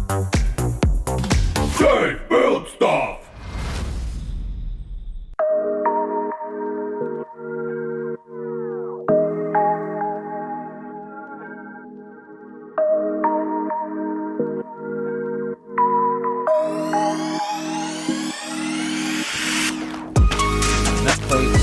Safe build stuff! Nut plate.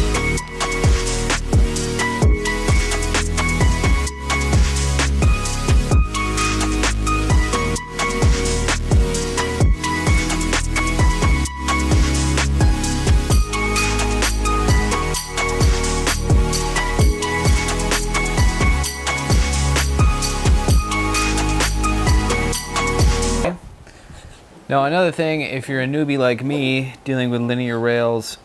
Now another thing, if you're a newbie like me dealing with linear rails,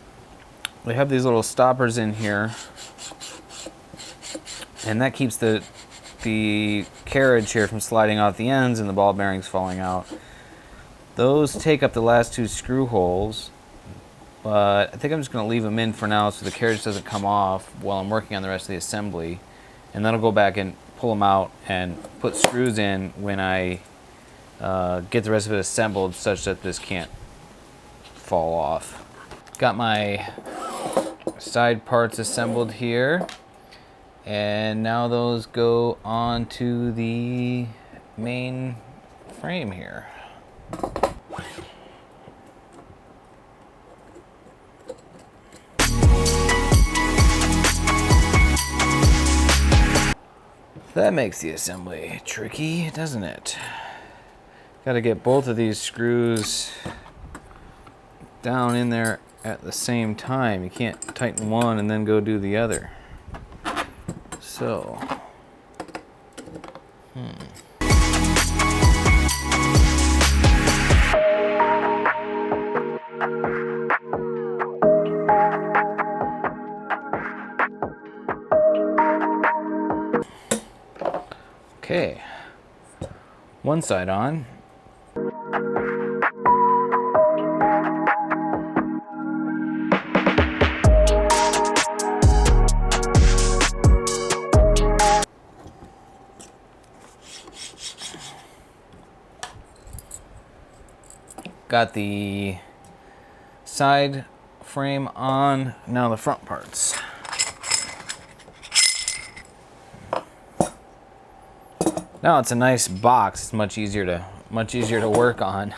we have these little stoppers in here, and that keeps the carriage here from sliding off the ends and the ball bearings falling out. Those take up the last two screw holes, but I think I'm just going to leave them in for now so the carriage doesn't come off while I'm working on the rest of the assembly, and then I'll go back and pull them out and put screws in when I get the rest of it assembled such that this can't fall off. Got my side parts assembled here, and now those go onto the main frame here. That makes the assembly tricky, doesn't it? Got to get both of these screws down in there at the same time. You can't tighten one and then go do the other. So, okay, one side on. Got the side frame on, now the front parts. Now it's a nice box. It's much easier to work on.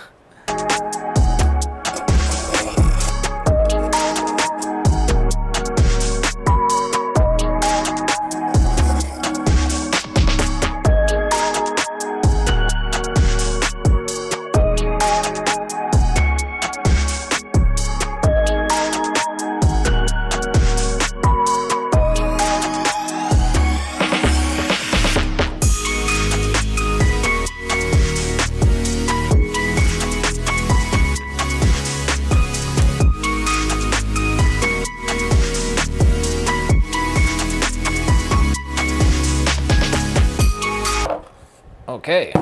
Okay,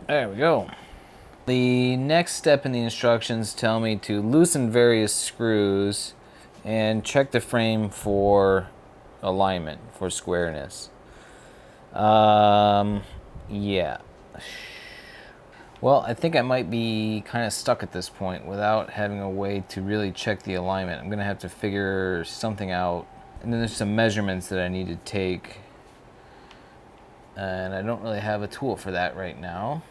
there we go. The next step in the instructions tell me to loosen various screws and check the frame for alignment, for squareness. Yeah. Well, I think I might be kind of stuck at this point without having a way to really check the alignment. I'm gonna have to figure something out. And then there's some measurements that I need to take. And I don't really have a tool for that right now.